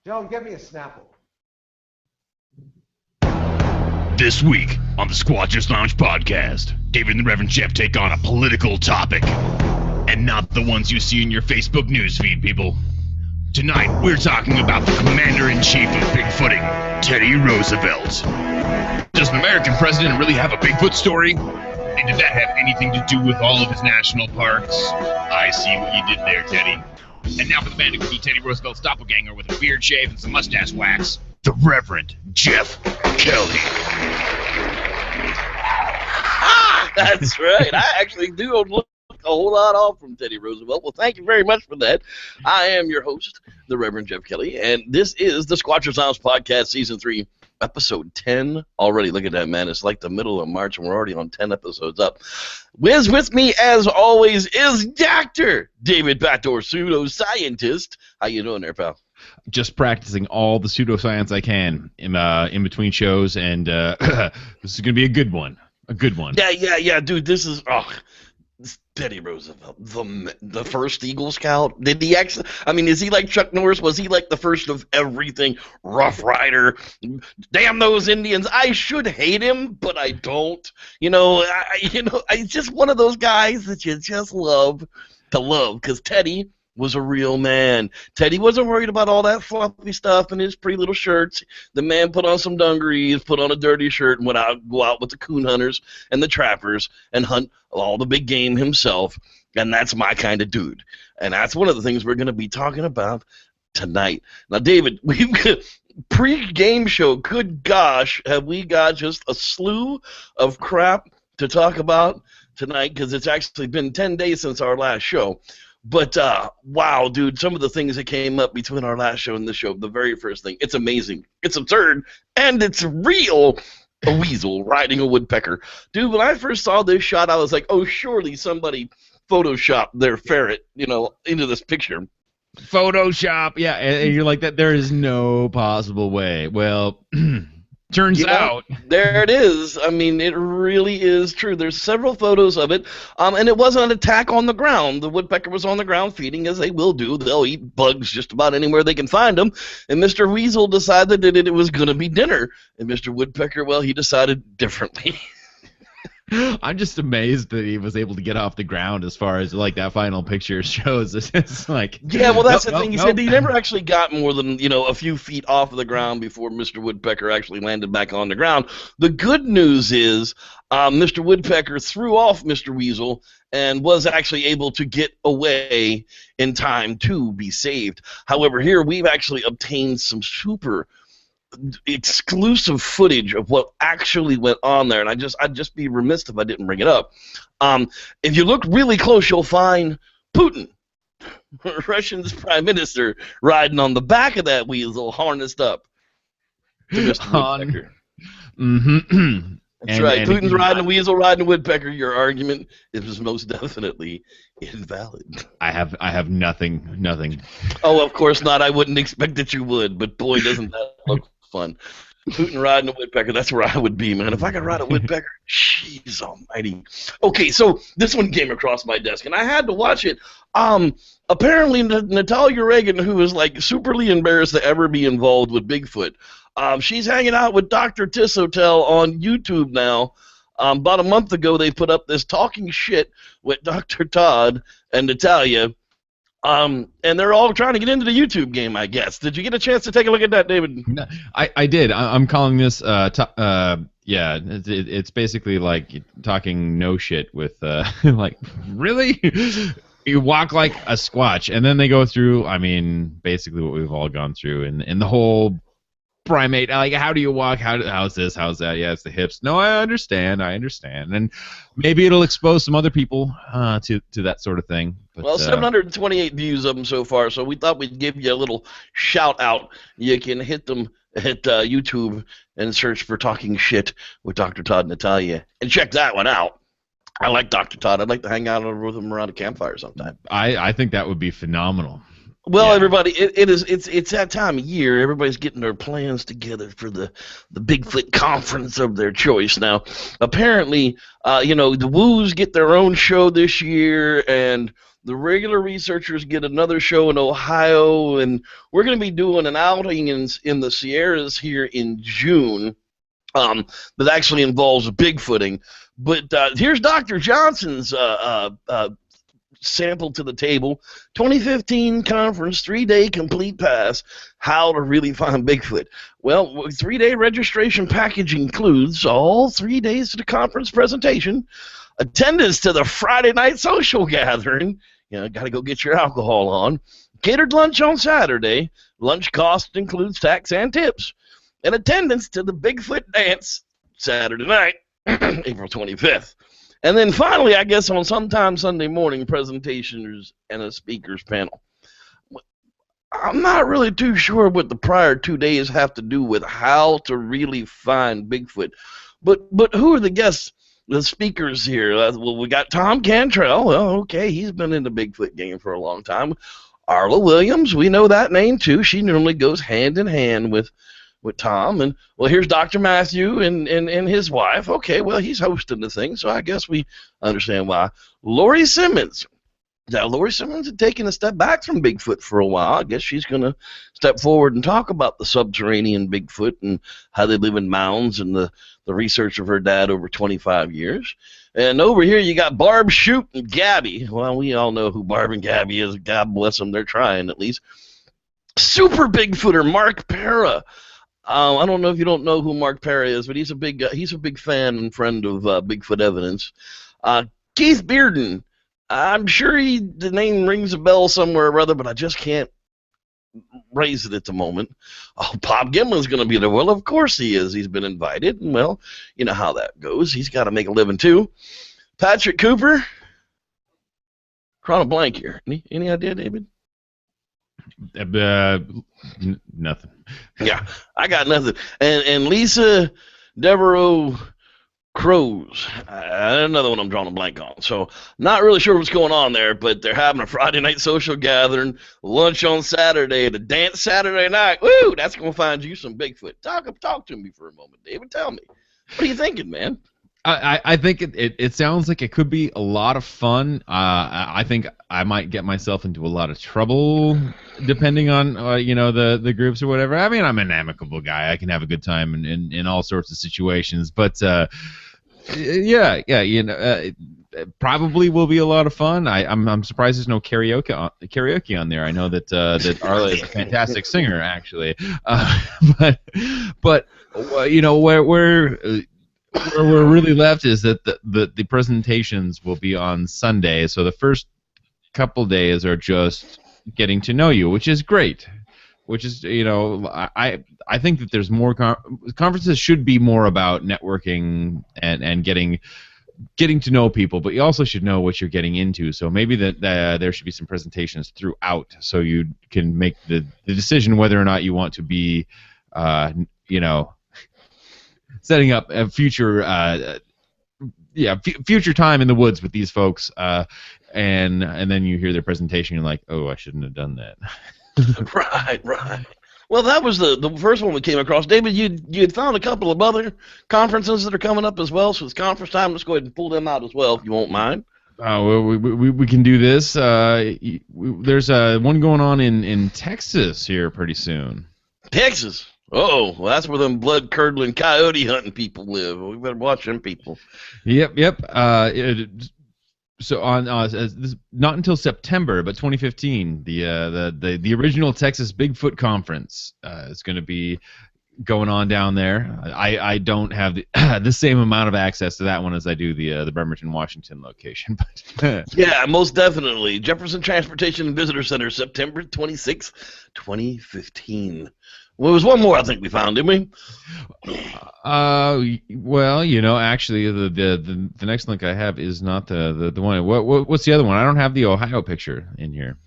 Joan, get me a Snapple. This week on the Squatchers Lounge podcast, David and the Reverend Jeff take on a political topic. And not the ones you see in your Facebook newsfeed, people. Tonight, we're talking about the Commander-in-Chief of Bigfooting, Teddy Roosevelt. Does an American president really have a Bigfoot story? And did that have anything to do with all of his national parks? I see what you did there, Teddy. And now for the man who could be Teddy Roosevelt's doppelganger with a beard shave and some mustache wax, the Reverend Jeff Kelly. That's right. I actually do look a whole lot off from Teddy Roosevelt. Well, thank you very much for that. I am your host, the Reverend Jeff Kelly, and this is the Squatchers Lounge Podcast, Season 3, Episode 10. Already, look at that, man. It's like the middle of March, and we're already on 10 episodes up. With me, as always, is Dr. David Batdorf, Pseudoscientist. How you doing there, pal? Just practicing all the pseudoscience I can in between shows, and this is going to be a good one. A good one. Yeah, dude. This is Teddy Roosevelt, the first Eagle Scout. Did he actually? I mean, is he like Chuck Norris? Was he like the first of everything? Rough Rider. Damn those Indians. I should hate him, but I don't. He's just one of those guys that you just love to love, because Teddy was a real man. Teddy wasn't worried about all that fluffy stuff and his pretty little shirts. The man put on some dungarees, put on a dirty shirt, and go out with the coon hunters and the trappers and hunt all the big game himself. And that's my kind of dude. And that's one of the things we're going to be talking about tonight. Now, David, we've got pre-game show. Good gosh, have we got just a slew of crap to talk about tonight, because it's actually been 10 days since our last show. But, wow, dude, some of the things that came up between our last show and this show, the very first thing, it's amazing. It's absurd, and it's real. A weasel riding a woodpecker. Dude, when I first saw this shot, I was like, oh, surely somebody photoshopped their ferret, into this picture. Photoshop, yeah, and you're like, that. There is no possible way. Well, turns out. There it is. I mean, it really is true. There's several photos of it, and it wasn't an attack on the ground. The woodpecker was on the ground feeding, as they will do. They'll eat bugs just about anywhere they can find them. And Mr. Weasel decided that it was going to be dinner. And Mr. Woodpecker, well, he decided differently. I'm just amazed that he was able to get off the ground as far as like that final picture shows. It's like, yeah, well, that's the thing. He said he never actually got more than a few feet off of the ground before Mr. Woodpecker actually landed back on the ground. The good news is Mr. Woodpecker threw off Mr. Weasel and was actually able to get away in time to be saved. However, here we've actually obtained some super exclusive footage of what actually went on there, and I'd just be remiss if I didn't bring it up. If you look really close, you'll find Putin, Russia's prime minister, riding on the back of that weasel, harnessed up to Mr. Woodpecker. Mm-hmm. That's right. Putin's riding a weasel, riding a woodpecker. Your argument is most definitely invalid. I have nothing. Oh, of course not. I wouldn't expect that you would, but boy, doesn't that look fun. Putin riding a woodpecker, that's where I would be, man. If I could ride a woodpecker, jeez almighty. Okay, so this one came across my desk, and I had to watch it. Apparently, Natalia Reagan, who is like superly embarrassed to ever be involved with Bigfoot, she's hanging out with Dr. Todd on YouTube now. About a month ago, they put up this talking shit with Dr. Todd and Natalia, and they're all trying to get into the YouTube game, I guess. Did you get a chance to take a look at that, David? No, I did. I'm calling this, yeah, it's basically like talking no shit with, like, really? You walk like a squatch, and then they go through, I mean, basically what we've all gone through, and the whole primate, like, how do you walk, how's this, how's that, yeah, it's the hips. No, I understand, and maybe it'll expose some other people to that sort of thing. But, well, 728 views of them so far, so we thought we'd give you a little shout out. You can hit them at YouTube and search for Talking Shit with Dr. Todd and Natalia, and check that one out. I like Dr. Todd. I'd like to hang out with him around a campfire sometime. I think that would be phenomenal. Well, yeah. Everybody, it's that time of year. Everybody's getting their plans together for the Bigfoot Conference of their choice. Now, apparently, the Woos get their own show this year, and the regular researchers get another show in Ohio, and we're going to be doing an outing in the Sierras here in June that actually involves Bigfooting. But here's Dr. Johnson's sample to the table. 2015 conference, 3-day complete pass, how to really find Bigfoot. Well, 3-day registration package includes all 3 days of the conference presentation, attendance to the Friday night social gathering, got to go get your alcohol on, catered lunch on Saturday, lunch cost includes tax and tips, and attendance to the Bigfoot dance Saturday night, April 25th. And then finally, I guess on sometime Sunday morning, presentations and a speakers panel. I'm not really too sure what the prior 2 days have to do with how to really find Bigfoot. But who are the guests, the speakers here? Well, we got Tom Cantrell. Well, okay, he's been in the Bigfoot game for a long time. Arla Williams, we know that name too. She normally goes hand in hand with Tom. And well, here's Dr. Matthew and his wife. Okay, well, he's hosting the thing, so I guess we understand why. Lori Simmons. Now, Lori Simmons had taken a step back from Bigfoot for a while. I guess she's going to step forward and talk about the subterranean Bigfoot and how they live in mounds and the research of her dad over 25 years. And over here you got Barb, Shoot, and Gabby. Well, we all know who Barb and Gabby is. God bless them. They're trying, at least. Super Bigfooter Mark Para. I don't know if you don't know who Mark Perry is, but he's a big fan and friend of Bigfoot evidence. Keith Bearden, I'm sure the name rings a bell somewhere or other, but I just can't raise it at the moment. Oh, Bob Gimlin's going to be there. Well, of course he is. He's been invited, and well, you know how that goes. He's got to make a living too. Patrick Cooper, drawing a blank here. Any idea, David? Nothing. Yeah, I got nothing. And Lisa Devereaux Crows, another one I'm drawing a blank on. So not really sure what's going on there, but they're having a Friday night social gathering, lunch on Saturday, the dance Saturday night. Woo, that's going to find you some Bigfoot. Talk to me for a moment, David. Tell me. What are you thinking, man? I think it sounds like it could be a lot of fun. I think I might get myself into a lot of trouble depending on the groups or whatever. I mean, I'm an amicable guy. I can have a good time in all sorts of situations. But probably will be a lot of fun. I'm surprised there's no karaoke on there. I know that Arla is a fantastic singer, actually. But where we're really left is that the presentations will be on Sunday, so the first couple days are just getting to know you, which is great. Which is, I think that there's more conferences should be more about networking and getting to know people, but you also should know what you're getting into. So maybe that there should be some presentations throughout, so you can make the decision whether or not you want to be, setting up a future time in the woods with these folks, and then you hear their presentation, you're like, oh, I shouldn't have done that. Right. Well, that was the first one we came across. David, you had found a couple of other conferences that are coming up as well, so it's conference time. Let's go ahead and pull them out as well, if you won't mind. Well, we can do this. There's one going on in Texas here pretty soon. Texas? Oh, well, that's where them blood-curdling coyote hunting people live. We better watch them people. Yep. So on not until September, but 2015, the original Texas Bigfoot Conference is going to be going on down there. I don't have the same amount of access to that one as I do the Bremerton, Washington location. But yeah, most definitely. Jefferson Transportation and Visitor Center, September 26, 2015. Well, there was one more I think we found, didn't we? Well, actually, the next link I have is not the one. What's the other one? I don't have the Ohio picture in here.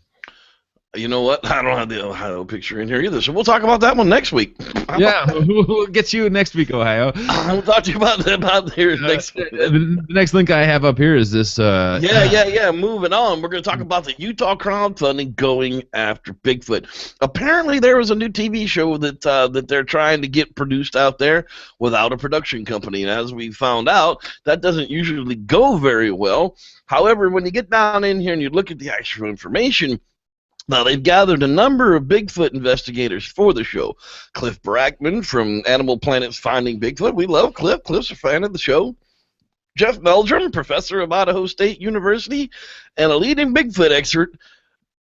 You know what? I don't have the Ohio picture in here either, so we'll talk about that one next week. Yeah, we'll get you next week, Ohio. I'll talk to you about here next week. The next link I have up here is this. Yeah. Moving on, we're going to talk about the Utah crowdfunding going after Bigfoot. Apparently, there was a new TV show that they're trying to get produced out there without a production company, and as we found out, that doesn't usually go very well. However, when you get down in here and you look at the actual information, now, they've gathered a number of Bigfoot investigators for the show. Cliff Brackman from Animal Planet's Finding Bigfoot. We love Cliff. Cliff's a fan of the show. Jeff Meldrum, professor of Idaho State University, and a leading Bigfoot expert,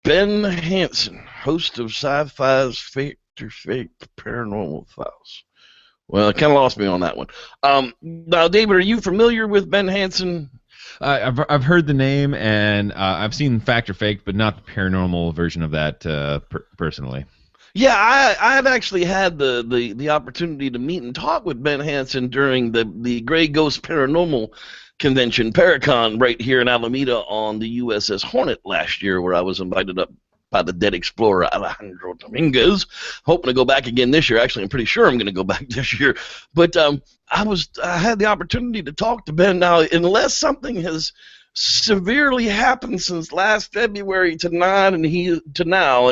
Ben Hansen, host of Sci-Fi's Fake Paranormal Files. Well, it kind of lost me on that one. Now, David, are you familiar with Ben Hansen? I've heard the name, and I've seen Fact or Fake, but not the paranormal version of that personally. Yeah, I had actually had the opportunity to meet and talk with Ben Hansen during the Gray Ghost Paranormal Convention, Paracon, right here in Alameda on the USS Hornet last year, where I was invited up by the dead explorer Alejandro Dominguez. Hoping to go back again this year. Actually, I'm pretty sure I'm going to go back this year. But I had the opportunity to talk to Ben. Now, unless something has severely happened since last February to now, and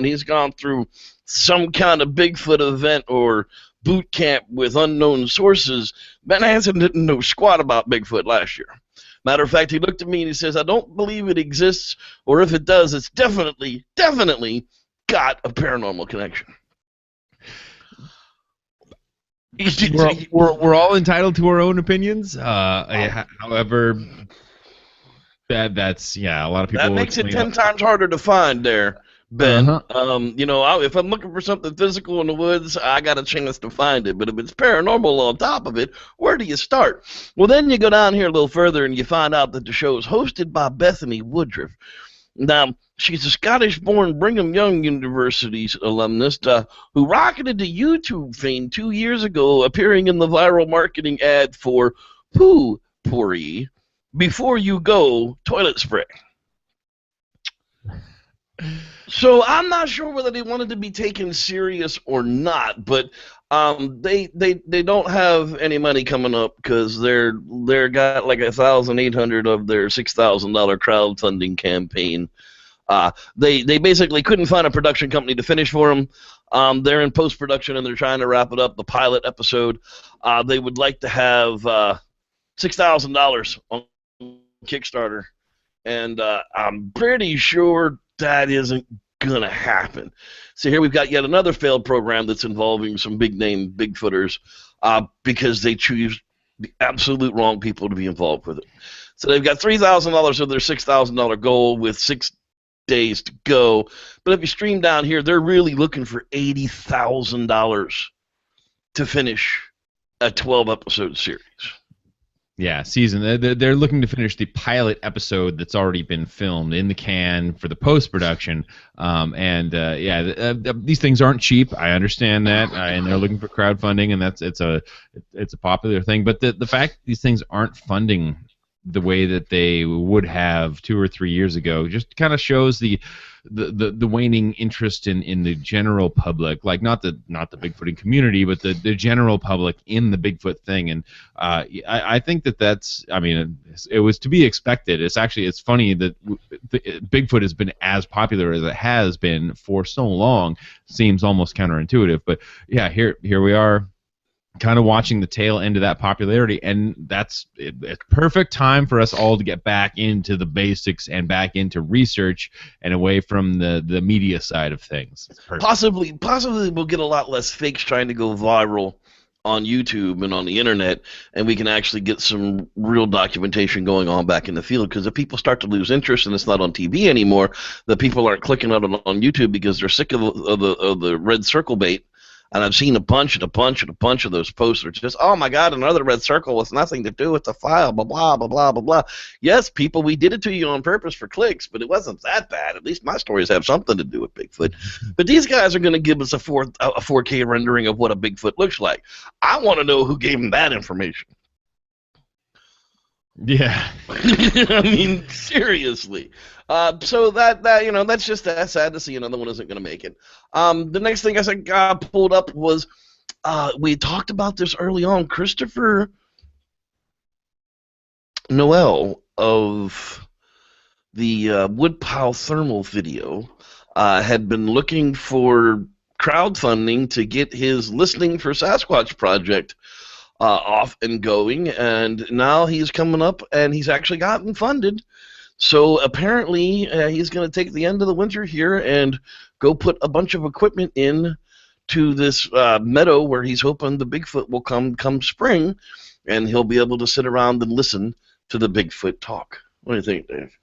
he's gone through some kind of Bigfoot event or boot camp with unknown sources, Ben Hansen didn't know squat about Bigfoot last year. Matter of fact, he looked at me and he says, I don't believe it exists, or if it does, it's definitely got a paranormal connection. We're all entitled to our own opinions. However, that's a lot of people. That makes it 10 times harder to find there, Ben. If I'm looking for something physical in the woods, I got a chance to find it. But if it's paranormal on top of it, where do you start? Well, then you go down here a little further and you find out that the show is hosted by Bethany Woodruff. Now, she's a Scottish-born Brigham Young University's alumnus who rocketed to YouTube fame 2 years ago, appearing in the viral marketing ad for Poo Pourri, Before You Go toilet spray. So I'm not sure whether they wanted to be taken serious or not, but they don't have any money coming up because they're got like 1,800 of their $6,000 crowdfunding campaign. They basically couldn't find a production company to finish for them. They're in post production and they're trying to wrap it up. The pilot episode. They would like to have $6,000 on Kickstarter, and I'm pretty sure that isn't gonna happen. So here we've got yet another failed program that's involving some big name Bigfooters because they choose the absolute wrong people to be involved with it. So they've got $3,000 of their $6,000 goal with 6 days to go. But if you stream down here, they're really looking for $80,000 to finish a 12-episode series. Yeah, season. They're looking to finish the pilot episode that's already been filmed in the can for the post-production. These things aren't cheap. I understand that, and they're looking for crowdfunding, and it's a popular thing. But the fact that these things aren't funding the way that they would have 2 or 3 years ago just kind of shows the waning interest in the general public, like not the Bigfooting community, but the general public in the Bigfoot thing. And I think that's, I mean, it was to be expected. It's funny that Bigfoot has been as popular as it has been for so long. Seems almost counterintuitive, but yeah, here we are, kind of watching the tail end of that popularity, and it's perfect time for us all to get back into the basics and back into research and away from the media side of things. Possibly we'll get a lot less fakes trying to go viral on YouTube and on the internet, and we can actually get some real documentation going on back in the field, because if people start to lose interest and it's not on TV anymore, the people aren't clicking on YouTube because they're sick of the red circle bait. And I've seen a bunch of those posts are just, oh my God, another red circle with nothing to do with the file, blah, blah, blah, blah, blah, blah. Yes, people, we did it to you on purpose for clicks, but it wasn't that bad. At least my stories have something to do with Bigfoot. But these guys are going to give us a 4K rendering of what a Bigfoot looks like. I want to know who gave them that information. Yeah. I mean, seriously. So that's just sad to see another one isn't going to make it. The next thing I pulled up was we talked about this early on. Christopher Noel of the Woodpile thermal video had been looking for crowdfunding to get his Listening for Sasquatch project off and going, and now he's coming up and he's actually gotten funded. So apparently he's going to take the end of the winter here and go put a bunch of equipment in to this meadow where he's hoping the Bigfoot will come spring, and he'll be able to sit around and listen to the Bigfoot talk. What do you think, Dave?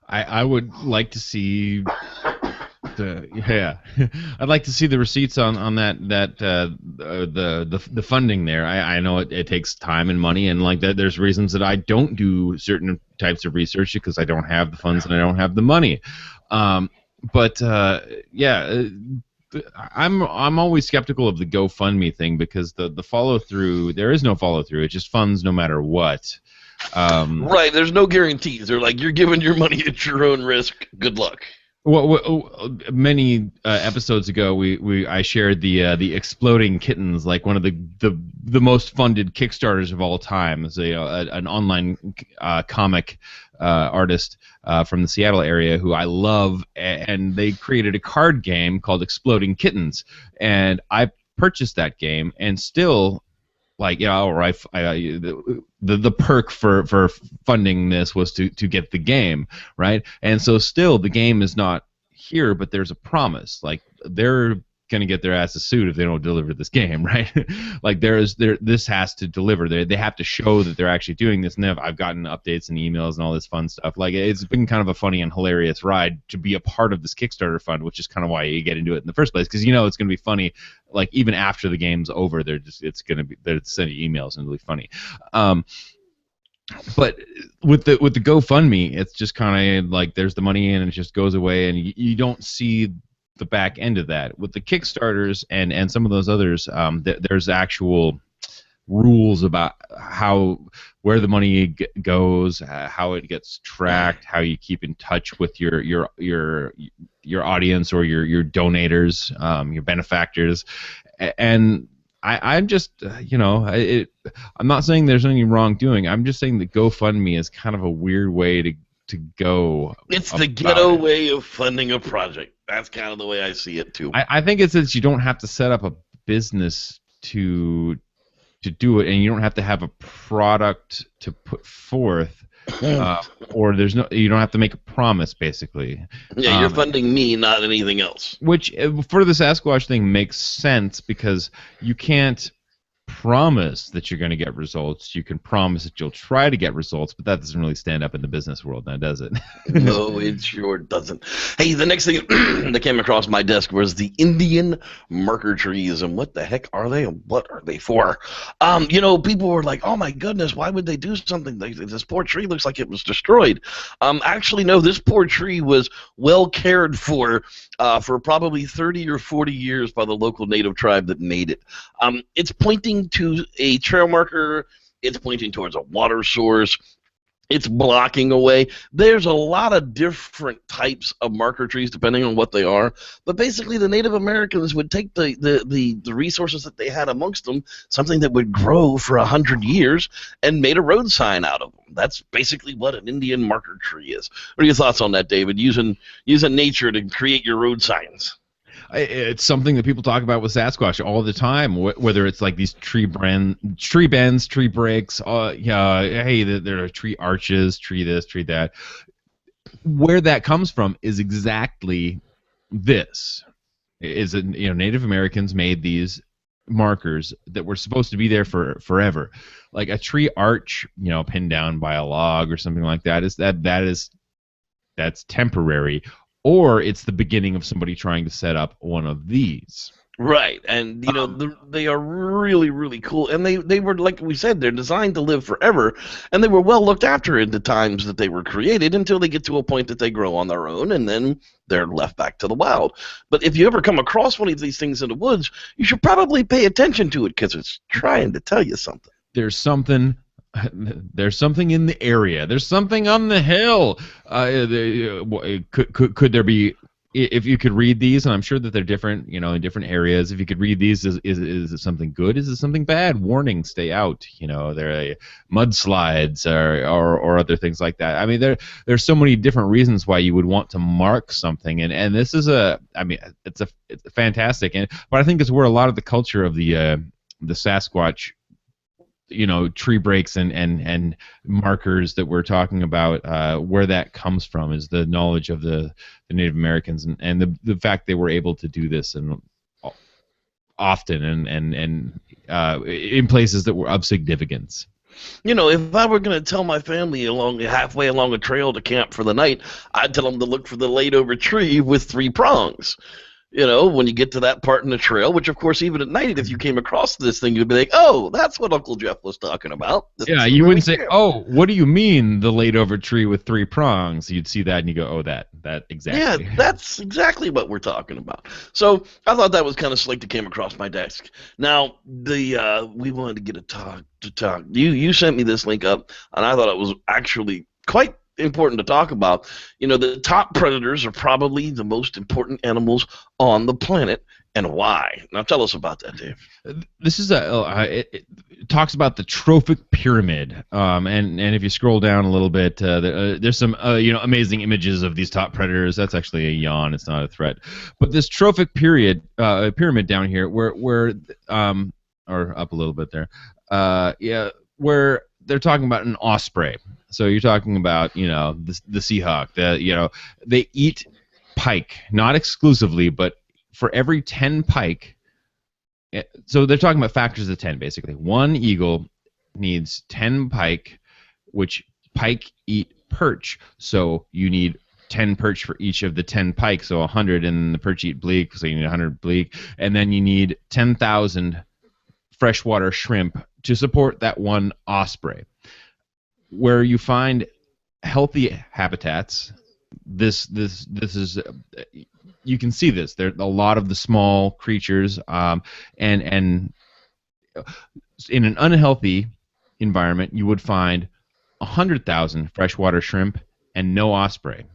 I would like to see I'd like to see the receipts on that the funding there. I know it takes time and money, and like that there's reasons that I don't do certain types of research because I don't have the funds and I don't have the money. But I'm always skeptical of the GoFundMe thing because the follow through, there is no follow through. It just funds no matter what. Right, there's no guarantees. They're like, you're giving your money at your own risk. Good luck. Well, many episodes ago, I shared the Exploding Kittens, like one of the most funded Kickstarters of all time. It's an online comic artist from the Seattle area who I love, and they created a card game called Exploding Kittens, and I purchased that game, and still. Like, you know, the perk for funding this was to get the game, right? And so still the game is not here, but there's a promise. Like, they're going to get their asses sued if they don't deliver this game, right? Like, this has to deliver. They have to show that they're actually doing this. And I've gotten updates and emails and all this fun stuff. Like, it's been kind of a funny and hilarious ride to be a part of this Kickstarter fund, which is kind of why you get into it in the first place, because you know it's going to be funny. Like, even after the game's over, they're sending emails and it'll be funny. But with the GoFundMe, it's just kind of like there's the money in and it just goes away, and you don't see the back end of that. With the Kickstarters and some of those others, there's actual rules about where the money goes, how it gets tracked, how you keep in touch with your audience or your donators, your benefactors, and I'm just I'm not saying there's any wrongdoing. I'm just saying that GoFundMe is kind of a weird way to go. It's the ghetto way of funding a project. That's kind of the way I see it too. I think it's that you don't have to set up a business to do it, and you don't have to have a product to put forth, or you don't have to make a promise, basically. Yeah, you're funding me, not anything else. Which, for the Sasquatch thing, makes sense because you can't promise that you're going to get results. You can promise that you'll try to get results, but that doesn't really stand up in the business world now, does it? No, it sure doesn't. Hey, the next thing that came across my desk was the Indian marker trees, and what the heck are they, and what are they for? People were like, oh my goodness, why would they do something? This poor tree looks like it was destroyed. Actually, no, this poor tree was well cared for probably 30 or 40 years by the local native tribe that made it. It's pointing to a trail marker. It's pointing towards a water source. It's blocking away. There's a lot of different types of marker trees depending on what they are. But basically, the Native Americans would take the resources that they had amongst them, something that would grow for 100 years, and made a road sign out of them. That's basically what an Indian marker tree is. What are your thoughts on that, David? Using nature to create your road signs. It's something that people talk about with Sasquatch all the time, whether it's like these tree bends, tree breaks, hey, there are tree arches, tree this, tree that. Where that comes from is exactly this. Native Americans made these markers that were supposed to be there for forever. Like a tree arch, pinned down by a log or something like that, that's temporary. Or it's the beginning of somebody trying to set up one of these. Right, and they are really, really cool, and they were, like we said, they're designed to live forever, and they were well looked after in the times that they were created until they get to a point that they grow on their own, and then they're left back to the wild. But if you ever come across one of these things in the woods, you should probably pay attention to it because it's trying to tell you something. There's something there's something in the area. There's something on the hill. Could there be? If you could read these, and I'm sure that they're different, in different areas. If you could read these, is it something good? Is it something bad? Warning: stay out. There are mudslides or other things like that. I mean, there's so many different reasons why you would want to mark something, and this is it's fantastic, but I think it's where a lot of the culture of the Sasquatch, tree breaks and markers that we're talking about, where that comes from is the knowledge of the Native Americans and the fact they were able to do this and often and in places that were of significance. If I were going to tell my family halfway along a trail to camp for the night, I'd tell them to look for the laid-over tree with 3 prongs. When you get to that part in the trail, which, of course, even at night, if you came across this thing, you'd be like, oh, that's what Uncle Jeff was talking about. You wouldn't say, oh, what do you mean, the laid-over tree with 3 prongs? You'd see that and you go, oh, that exactly. Yeah, that's exactly what we're talking about. So I thought that was kind of slick that came across my desk. Now, we wanted to get a talk. You sent me this link up, and I thought it was actually quite important to talk about. The top predators are probably the most important animals on the planet, and why? Now tell us about that, Dave. This is it talks about the trophic pyramid, and if you scroll down a little bit, there's some amazing images of these top predators. That's actually a yawn. It's not a threat. But this trophic pyramid down here, where or up a little bit there, where they're talking about an osprey. So you're talking about, the Seahawk. They eat pike, not exclusively, but for every 10 pike. So they're talking about factors of 10, basically. One eagle needs 10 pike, which pike eat perch. So you need 10 perch for each of the 10 pike, so 100, and the perch eat bleak, so you need 100 bleak. And then you need 10,000 freshwater shrimp to support that one osprey. Where you find healthy habitats, this is you can see this. There are a lot of the small creatures, and in an unhealthy environment, you would find 100,000 freshwater shrimp and no osprey.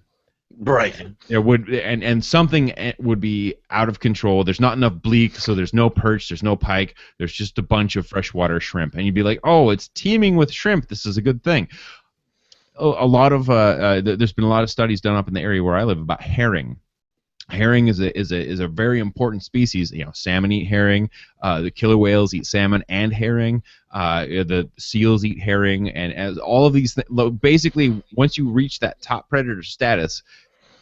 Right. There would and something would be out of control. There's not enough bleak, so there's no perch, there's no pike, there's just a bunch of freshwater shrimp, and you'd be like, oh, it's teeming with shrimp. This is a good thing. A lot of there's been a lot of studies done up in the area where I live about herring. Herring is a very important species. Salmon eat herring. The killer whales eat salmon and herring. The seals eat herring, and as all of these basically, once you reach that top predator status,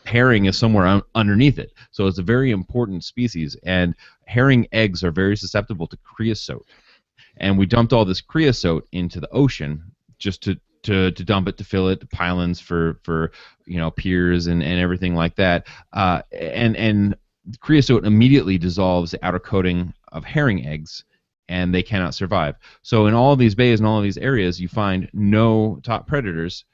herring is somewhere underneath it. So it's a very important species, and herring eggs are very susceptible to creosote. And we dumped all this creosote into the ocean just to dump it, to fill it, pylons for piers and everything like that. And creosote immediately dissolves the outer coating of herring eggs, and they cannot survive. So in all of these bays and all of these areas, you find no top predators,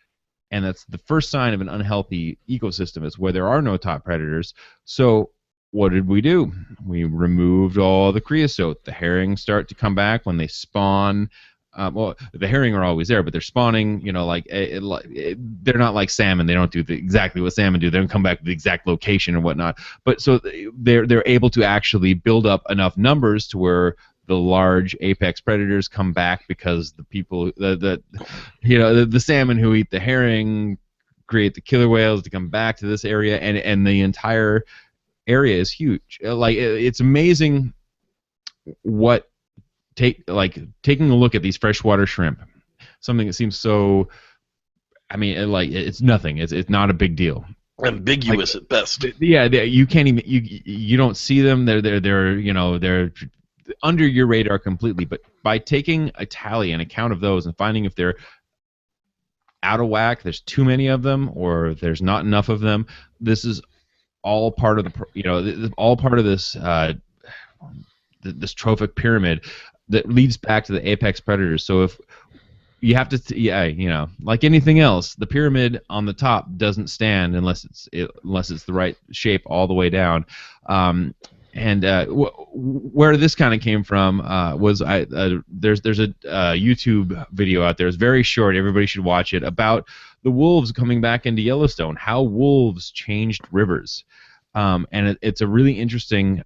and that's the first sign of an unhealthy ecosystem, is where there are no top predators. So what did we do? We removed all the creosote. The herring start to come back when they spawn. Well, the herring are always there, but they're spawning, they're not like salmon. They don't do exactly what salmon do. They don't come back to the exact location or whatnot. But so they're able to actually build up enough numbers to where the large apex predators come back, because the people, the salmon who eat the herring create the killer whales to come back to this area, and the entire area is huge. It's amazing what taking a look at these freshwater shrimp, something that seems so, it's nothing. It's not a big deal. Ambiguous at best. Yeah, you can't even you don't see them. They're under your radar completely. But by taking a tally and a count of those and finding if they're out of whack, there's too many of them, or there's not enough of them, this is all part of this this trophic pyramid that leads back to the apex predators. So if you have to, like anything else, the pyramid on the top doesn't stand unless it's the right shape all the way down. where this kind of came from was there's a YouTube video out there. It's very short. Everybody should watch it, about the wolves coming back into Yellowstone. How wolves changed rivers, and it's a really interesting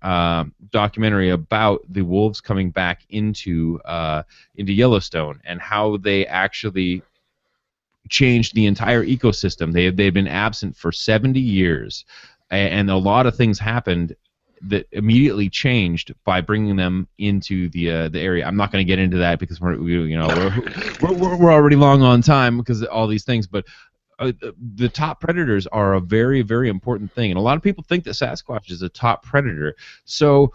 documentary about the wolves coming back into Yellowstone and how they actually changed the entire ecosystem. They've been absent for 70 years, and a lot of things happened that immediately changed by bringing them into the area. I'm not going to get into that because we're already long on time because of all these things. But the top predators are a very, very important thing, and a lot of people think that Sasquatch is a top predator. So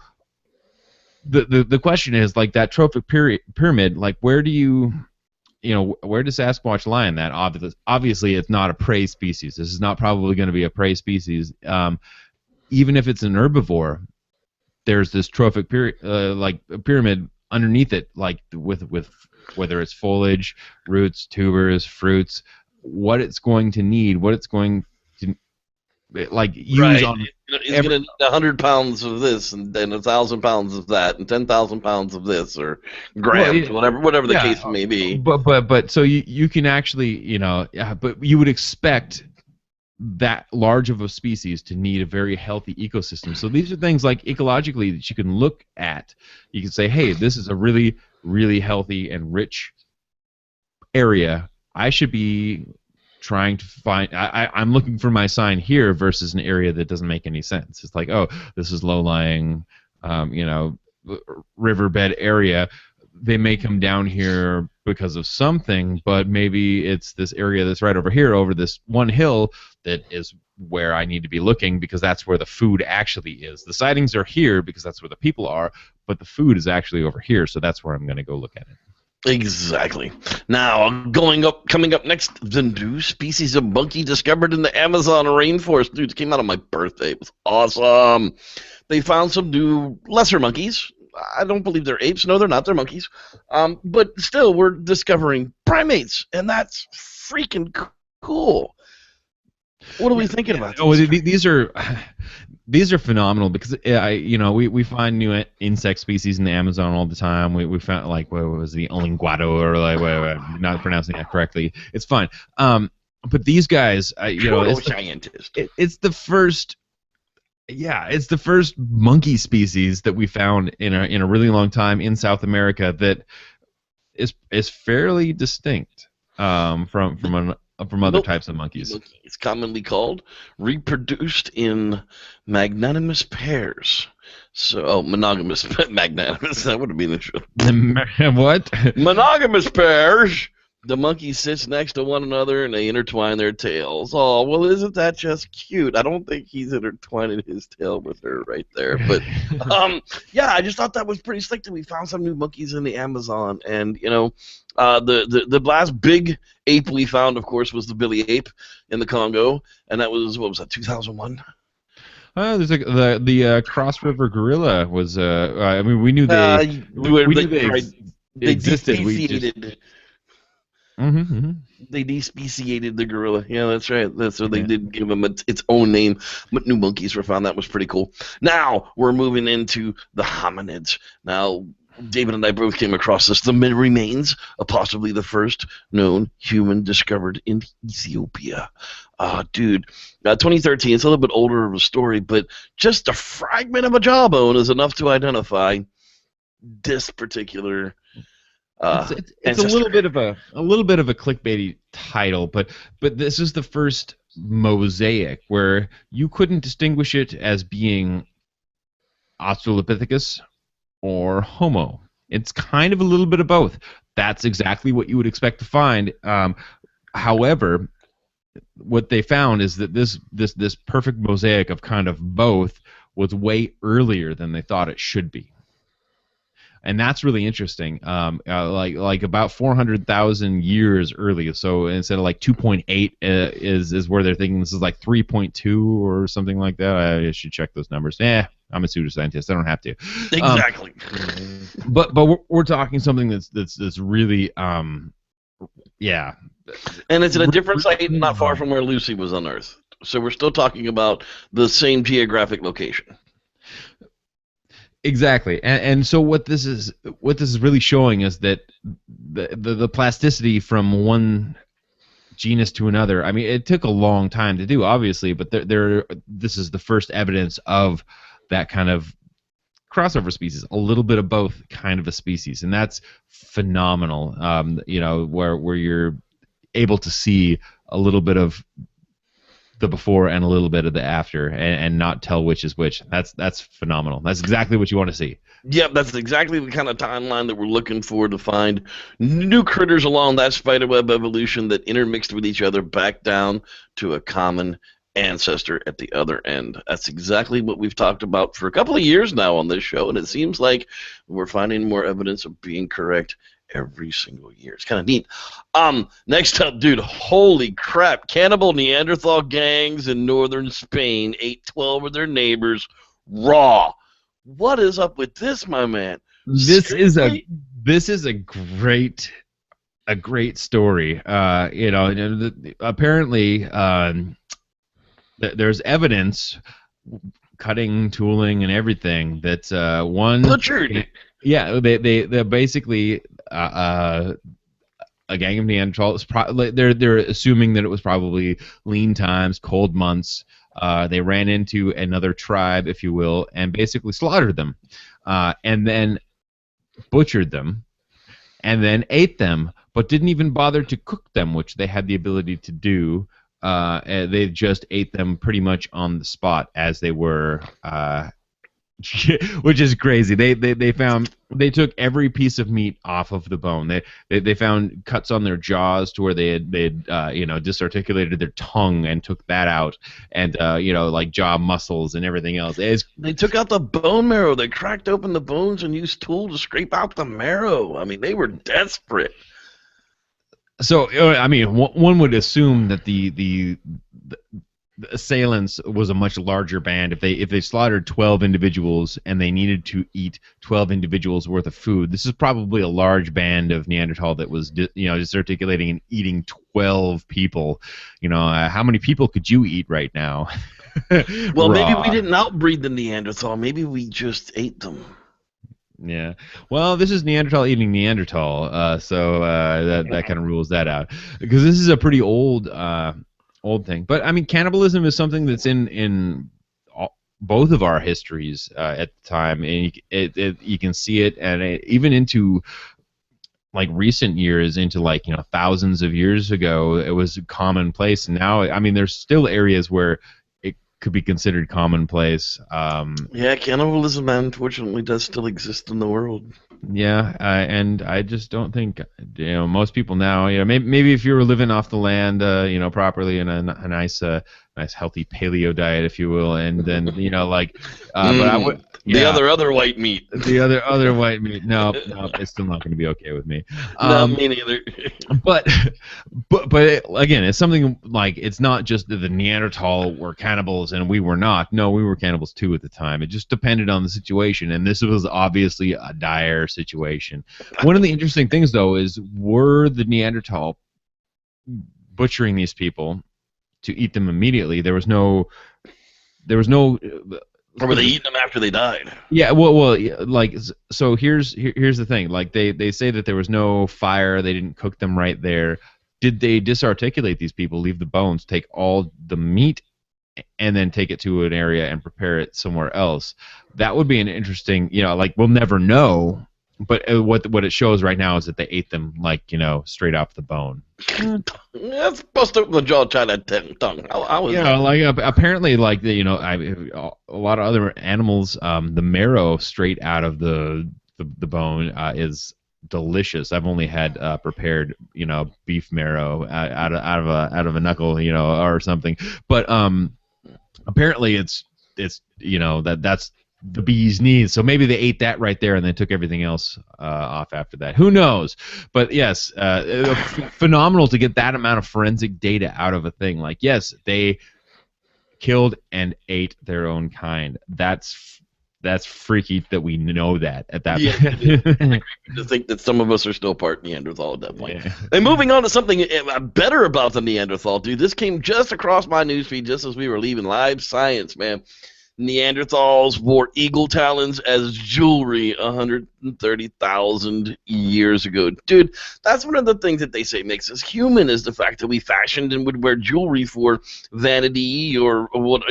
the question is, like, that trophic pyramid, like, where does Sasquatch lie in that? Obviously, it's not a prey species. This is not probably going to be a prey species. Even if it's an herbivore, there's this trophic pyramid underneath it, like with whether it's foliage, roots, tubers, fruits, what it's going to need, what it's going to use right. on. It's going to need 100 pounds of this, and then 1,000 pounds of that, and 10,000 pounds of this, or grams, whatever the case may be. But so you can actually, but you would expect that large of a species to need a very healthy ecosystem. So these are things like ecologically that you can look at. You can say, hey, this is a really, really healthy and rich area. I should be trying to find, I'm looking for my sign here versus an area that doesn't make any sense. It's like, oh, this is low-lying, riverbed area. They may come down here because of something, but maybe it's this area that's right over here, over this one hill, that is where I need to be looking, because that's where the food actually is. The sightings are here because that's where the people are, but the food is actually over here, so that's where I'm going to go look at it. Exactly. Now, coming up next, the new species of monkey discovered in the Amazon rainforest. Dude, it came out on my birthday. It was awesome. They found some new lesser monkeys. I don't believe they're apes. No, they're not. They're monkeys. But still, we're discovering primates, and that's freaking cool. What are we thinking about? Oh, these are phenomenal, because we find new insect species in the Amazon all the time. We found, like, what was the linguado, or like, not pronouncing that correctly. It's fine. But these guys, Pseudoscientist. It's the first. Yeah, it's the first monkey species that we found in a really long time in South America that is fairly distinct from other types of monkeys. It's commonly called reproduced in magnanimous pairs. So, monogamous, magnanimous. That would have been interesting. What? Monogamous pairs. The monkey sits next to one another and they intertwine their tails. Oh, well, isn't that just cute? I don't think he's intertwining his tail with her right there. But, yeah, I just thought that was pretty slick that we found some new monkeys in the Amazon. And, the last big ape we found, of course, was the billy ape in the Congo. And that was, 2001? There's the Cross River gorilla was. We knew they existed. Speciated. They despeciated the gorilla. Yeah, that's right. So they did give him its own name. But new monkeys were found. That was pretty cool. Now we're moving into the hominids. Now, David and I both came across this. The remains of possibly the first known human discovered in Ethiopia. Dude, 2013. It's a little bit older of a story, but just a fragment of a jawbone is enough to identify this particular. It's a little bit of a clickbaity title, but this is the first mosaic where you couldn't distinguish it as being Australopithecus or Homo. It's kind of a little bit of both. That's exactly what you would expect to find. However, what they found is that this perfect mosaic of kind of both was way earlier than they thought it should be. And that's really interesting. Like about 400,000 years early. So instead of like 2.8 is where they're thinking this is like 3.2 or something like that. I should check those numbers. I'm a pseudoscientist. I don't have to. Exactly. But we're talking something that's really yeah. And it's in a different site, not far from where Lucy was unearthed. So we're still talking about the same geographic location. Exactly, and so what this is really showing is that the plasticity from one genus to another. I mean, it took a long time to do, obviously, but this is the first evidence of that kind of crossover species, a little bit of both kind of a species, and that's phenomenal. Where you're able to see a little bit of the before and a little bit of the after, and not tell which is which. That's phenomenal. That's exactly what you want to see. Yep, that's exactly the kind of timeline that we're looking for, to find new critters along that spiderweb evolution that intermixed with each other back down to a common ancestor at the other end. That's exactly what we've talked about for a couple of years now on this show, and it seems like we're finding more evidence of being correct every single year. It's kind of neat. Next up, dude, holy crap. Cannibal Neanderthal gangs in northern Spain ate 12 of their neighbors raw. What is up with this, my man? This is a great story. Apparently there's evidence, cutting, tooling, and everything, that one butchered. Yeah, they basically a gang of Neanderthals. They're assuming that it was probably lean times, cold months. They ran into another tribe, if you will, and basically slaughtered them, and then butchered them, and then ate them, but didn't even bother to cook them, which they had the ability to do. They just ate them pretty much on the spot as they were. Which is crazy. They took every piece of meat off of the bone. They found cuts on their jaws to where they had disarticulated their tongue and took that out, and like jaw muscles and everything else. They took out the bone marrow. They cracked open the bones and used tools to scrape out the marrow. I mean, they were desperate. So I mean, one would assume that the assailants was a much larger band. If they slaughtered 12 individuals and they needed to eat 12 individuals worth of food, this is probably a large band of Neanderthal that was disarticulating and eating 12 people. How many people could you eat right now? Well, maybe we didn't outbreed the Neanderthal. Maybe we just ate them. Yeah. Well, this is Neanderthal eating Neanderthal, so that kind of rules that out, because this is a pretty old thing. But I mean, cannibalism is something that's in both of our histories at the time, and you can see it, and even into like recent years, into thousands of years ago, it was commonplace. And now, I mean, there's still areas where it could be considered commonplace. Yeah, cannibalism unfortunately does still exist in the world. Yeah, and I just don't think most people now. Maybe if you were living off the land, properly in a nice healthy paleo diet, if you will, and then but I would. Yeah, the other white meat. The other white meat. No, it's still not going to be okay with me. No, me neither. but again, it's something like, it's not just that the Neanderthal were cannibals and we were not. No, we were cannibals too at the time. It just depended on the situation, and this was obviously a dire situation. One of the interesting things, though, is, were the Neanderthal butchering these people to eat them immediately? There was no. Or were they eating them after they died? Yeah, so here's the thing. Like, they say that there was no fire, they didn't cook them right there. Did they disarticulate these people, leave the bones, take all the meat, and then take it to an area and prepare it somewhere else? That would be an interesting, we'll never know. But what it shows right now is that they ate them straight off the bone. That's supposed to open the jaw, try that tongue. Apparently, a lot of other animals, the marrow straight out of the bone is delicious. I've only had prepared beef marrow out of a knuckle or something. But apparently it's that's the bee's knees. So maybe they ate that right there and then took everything else off after that. Who knows? But yes, phenomenal to get that amount of forensic data out of a thing. Like, yes, they killed and ate their own kind. That's freaky that we know that at that point. To think that some of us are still part Neanderthal at that point. Yeah. And moving on to something better about the Neanderthal, dude. This came just across my newsfeed just as we were leaving. Live Science, man. Neanderthals wore eagle talons as jewelry 130,000 years ago. Dude, that's one of the things that they say makes us human is the fact that we fashioned and would wear jewelry for vanity or what,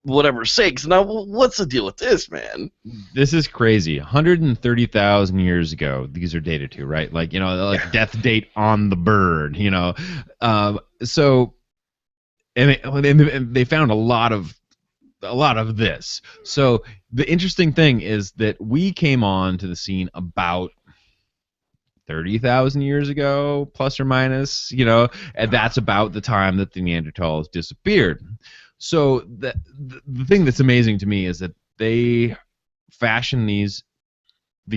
whatever sakes. Now, what's the deal with this, man? This is crazy. 130,000 years ago, these are dated to, right? Like death date on the bird, So, and they found a lot of this. So the interesting thing is that we came on to the scene about 30,000 years ago, plus or minus, and that's about the time that the Neanderthals disappeared. So the thing that's amazing to me is that they fashion these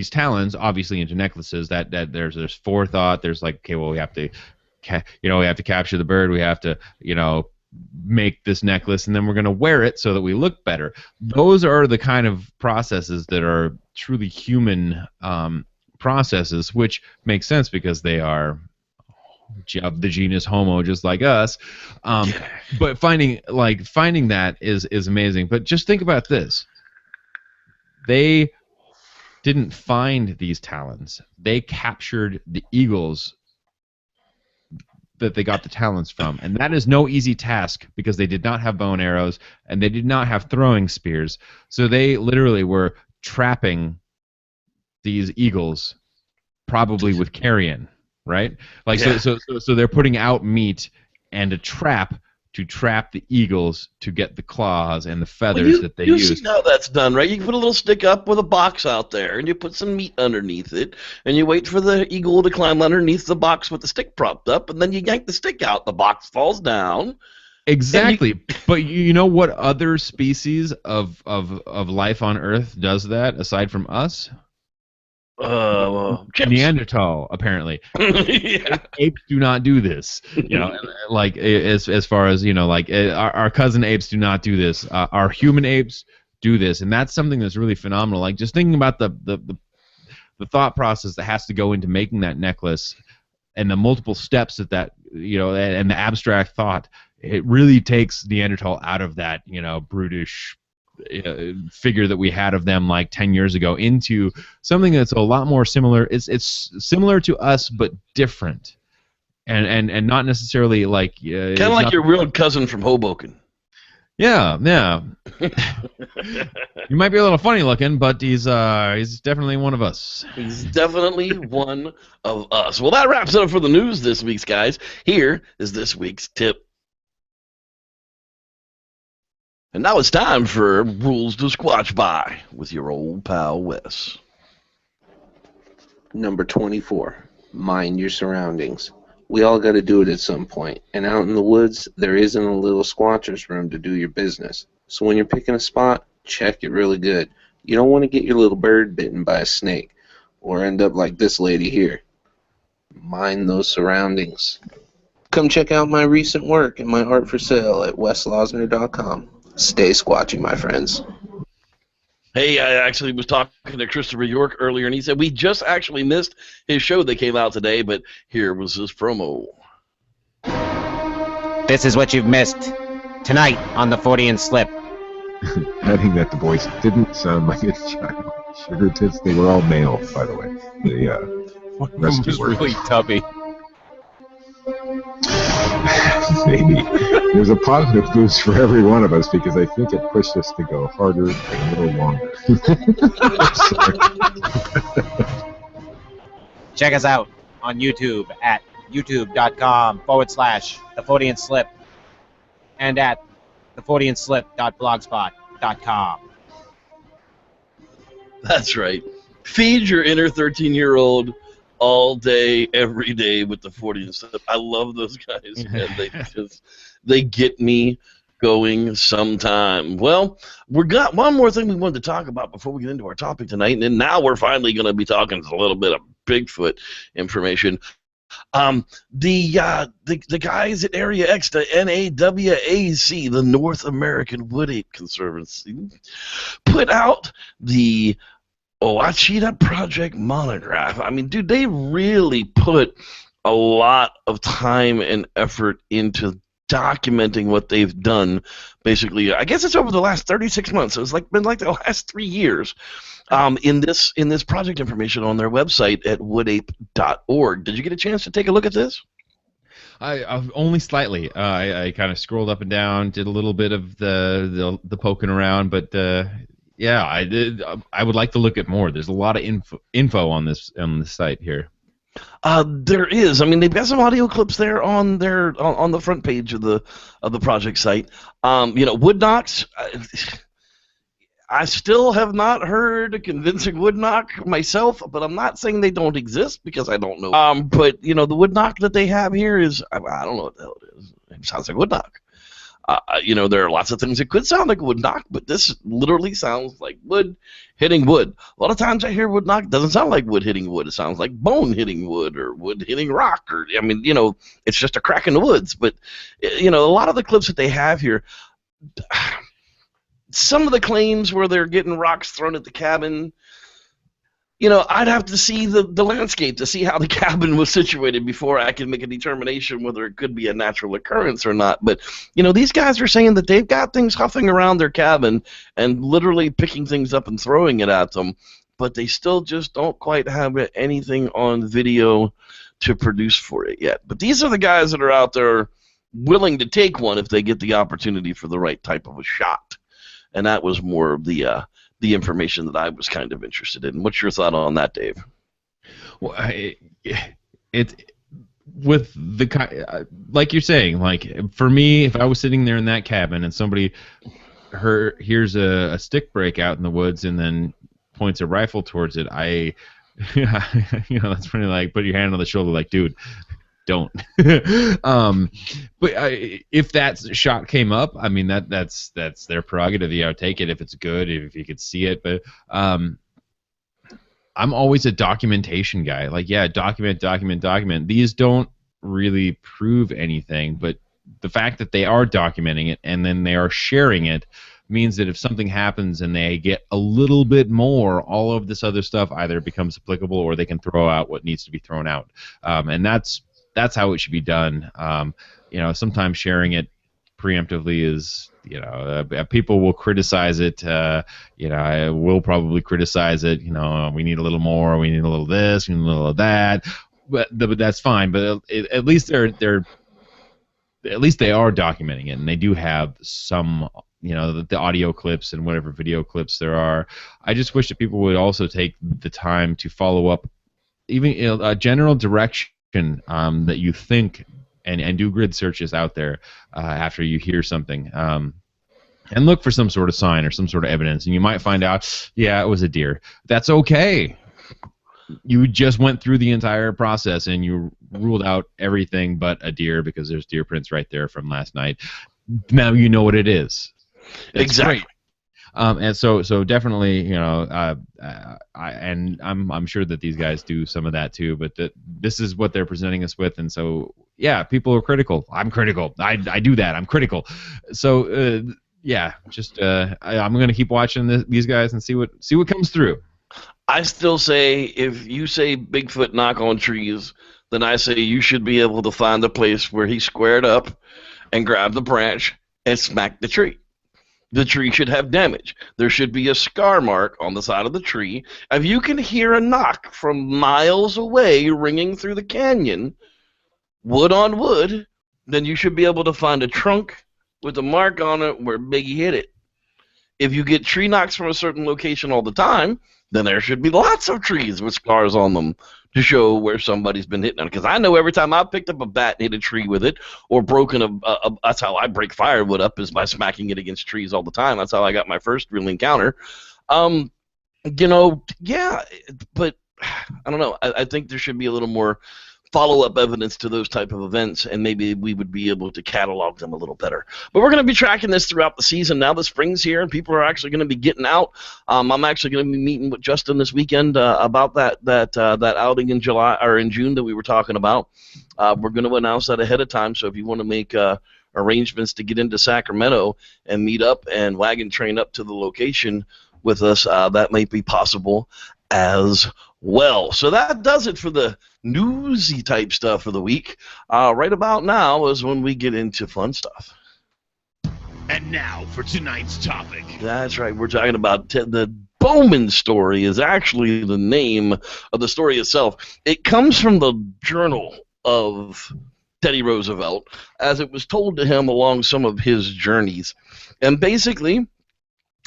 talons obviously into necklaces. That there's forethought. There's like, okay, well, we have to capture the bird. We have to make this necklace, and then we're going to wear it so that we look better. Those are the kind of processes that are truly human processes, which makes sense because they are of the genus Homo, just like us. But finding that is amazing. But just think about this: they didn't find these talons; they captured the eagles that they got the talons from, and that is no easy task because they did not have bow and arrows and they did not have throwing spears. So they literally were trapping these eagles, probably with carrion, right? Like so they're putting out meat and a trap to trap the eagles to get the claws and the feathers that they use. You see how that's done, right? You put a little stick up with a box out there, and you put some meat underneath it, and you wait for the eagle to climb underneath the box with the stick propped up, and then you yank the stick out. The box falls down. Exactly. But you know what other species of life on Earth does that aside from us? Neanderthal, apparently. Apes do not do this. Like as far as our cousin apes do not do this. Our human apes do this, and that's something that's really phenomenal. Like just thinking about the thought process that has to go into making that necklace, and the multiple steps that and the abstract thought. It really takes Neanderthal out of that brutish figure that we had of them like 10 years ago into something that's a lot more similar. It's similar to us but different, and not necessarily like kind of like your real cousin from Hoboken. Yeah. You might be a little funny looking, but he's definitely one of us. He's definitely one of us. Well, that wraps it up for the news this week, guys. Here is this week's tip. And now it's time for Rules to Squatch By with your old pal Wes. Number 24. Mind your surroundings. We all got to do it at some point. And out in the woods, there isn't a little squatcher's room to do your business. So when you're picking a spot, check it really good. You don't want to get your little bird bitten by a snake or end up like this lady here. Mind those surroundings. Come check out my recent work and my art for sale at weslosner.com. Stay squatchy, my friends. Hey, I actually was talking to Christopher York earlier, and he said we just actually missed his show that came out today, but here was his promo. This is what you've missed. Tonight on the 40 and Slip. Adding that the voice didn't sound like a child. Sugar tits, they were all male, by the way. The rescue workers. Really tubby. Maybe. There's a positive boost for every one of us because I think it pushed us to go harder and a little longer. Check us out on YouTube at youtube.com/the 40 and Slip and at the40andslip.blogspot.com. That's right. Feed your inner 13-year-old all day, every day with the 40 and Slip. I love those guys, man. They get me going sometime. Well, we got one more thing we wanted to talk about before we get into our topic tonight, and then now we're finally going to be talking a little bit of Bigfoot information. The guys at Area X, the NAWAC, the North American Wood Ape Conservancy, put out the Ouachita Project monograph. I mean, dude, they really put a lot of time and effort into documenting what they've done. Basically, I guess it's over the last 36 months. So it's been like the last 3 years. In this project information on their website at woodape.org. Did you get a chance to take a look at this? I've only slightly. I kind of scrolled up and down, did a little bit of the poking around, but yeah, I did. I would like to look at more. There's a lot of info on this site here. There is. I mean, they've got some audio clips there on the front page of the project site. Wood knocks. I still have not heard a convincing wood knock myself, but I'm not saying they don't exist because I don't know. But the wood knock that they have here is I don't know what the hell it is. It sounds like wood knock. There are lots of things that could sound like a wood knock, but this literally sounds like wood hitting wood. A lot of times I hear wood knock, it doesn't sound like wood hitting wood. It sounds like bone hitting wood or wood hitting rock, or it's just a crack in the woods. But a lot of the clips that they have here. Some of the claims where they're getting rocks thrown at the cabin, I'd have to see the landscape to see how the cabin was situated before I can make a determination whether it could be a natural occurrence or not. But, these guys are saying that they've got things huffing around their cabin and literally picking things up and throwing it at them, but they still just don't quite have anything on video to produce for it yet. But these are the guys that are out there willing to take one if they get the opportunity for the right type of a shot. And that was more of the information that I was kind of interested in. What's your thought on that, Dave? Well, it with the like you're saying, like for me, if I was sitting there in that cabin and somebody hears a stick break out in the woods and then points a rifle towards it, that's pretty like put your hand on the shoulder, like, dude, don't. But if that shot came up, I mean that's their prerogative. I would take it if it's good, if you could see it. But I'm always a documentation guy. Like, yeah, document. These don't really prove anything, but the fact that they are documenting it and then they are sharing it means that if something happens and they get a little bit more, all of this other stuff either becomes applicable or they can throw out what needs to be thrown out. And that's how it should be done. Sometimes sharing it preemptively is, people will criticize it. I will probably criticize it. We need a little more. We need a little of this. We need a little of that. But that's fine. But at least they are documenting it, and they do have some, the audio clips and whatever video clips there are. I just wish that people would also take the time to follow up, even a general direction. That you think and do grid searches out there after you hear something, and look for some sort of sign or some sort of evidence, and you might find out, yeah, it was a deer. That's okay. You just went through the entire process and you ruled out everything but a deer because there's deer prints right there from last night. Now you know what it is. That's exactly. Great. And so definitely, I'm sure that these guys do some of that too. But this is what they're presenting us with, and so yeah, people are critical. I'm critical. I do that. I'm critical. So yeah, just I'm gonna keep watching these guys and see what comes through. I still say if you say Bigfoot knock on trees, then I say you should be able to find the place where he squared up and grabbed the branch and smacked the tree. The tree should have damage. There should be a scar mark on the side of the tree. If you can hear a knock from miles away ringing through the canyon, wood on wood, then you should be able to find a trunk with a mark on it where Biggie hit it. If you get tree knocks from a certain location all the time, then there should be lots of trees with scars on them to show where somebody's been hitting on it. Because I know every time I picked up a bat and hit a tree with it, or broken that's how I break firewood up, is by smacking it against trees all the time. That's how I got my first real encounter. Yeah, but I don't know. I think there should be a little more follow-up evidence to those type of events, and maybe we would be able to catalog them a little better. But we're going to be tracking this throughout the season. Now the spring's here, and people are actually going to be getting out. I'm actually going to be meeting with Justin this weekend about that outing in July or in June that we were talking about. We're going to announce that ahead of time, so if you want to make arrangements to get into Sacramento and meet up and wagon train up to the location with us, that might be possible. as well. So that does it for the newsy type stuff of the week. Right about now is when we get into fun stuff. And now for tonight's topic. That's right. We're talking about the Bowman story is actually the name of the story itself. It comes from the journal of Teddy Roosevelt as it was told to him along some of his journeys. And basically,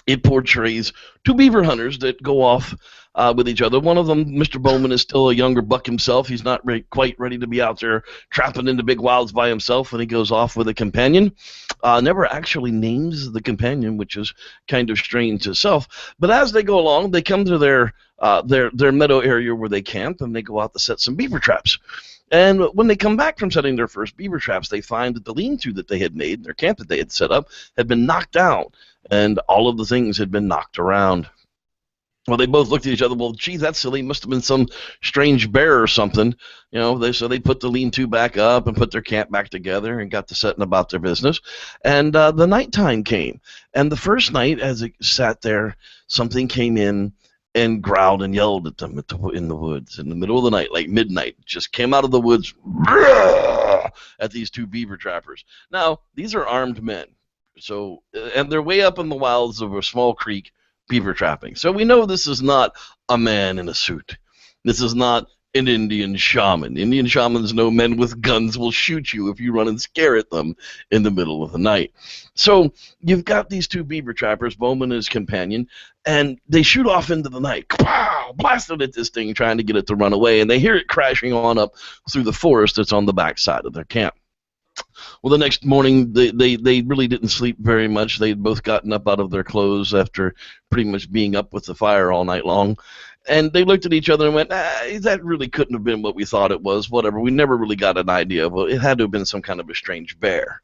it portrays two beaver hunters that go off with each other. One of them, Mr. Bowman, is still a younger buck himself. He's not quite ready to be out there trapping in the big wilds by himself when he goes off with a companion. Never actually names the companion, which is kind of strange itself. But as they go along, they come to their meadow area where they camp, and they go out to set some beaver traps. And when they come back from setting their first beaver traps, they find that the lean-to that they had made, their camp that they had set up, had been knocked down, and all of the things had been knocked around. Well, they both looked at each other. Well, gee, that's silly. Must have been some strange bear or something. So they put the lean-to back up and put their camp back together and got to setting about their business. And the nighttime came. And the first night, as it sat there, something came in and growled and yelled at them in the woods in the middle of the night, like midnight. Just came out of the woods at these two beaver trappers. Now, these are armed men. So, and they're way up in the wilds of a small creek, beaver trapping. So we know this is not a man in a suit. This is not an Indian shaman. Indian shamans know men with guns will shoot you if you run and scare at them in the middle of the night. So you've got these two beaver trappers, Bowman and his companion, and they shoot off into the night, blasted at this thing, trying to get it to run away, and they hear it crashing on up through the forest that's on the backside of their camp. Well, the next morning, they really didn't sleep very much. They'd both gotten up out of their clothes after pretty much being up with the fire all night long. And they looked at each other and went, that really couldn't have been what we thought it was, whatever. We never really got an idea of it. It had to have been some kind of a strange bear.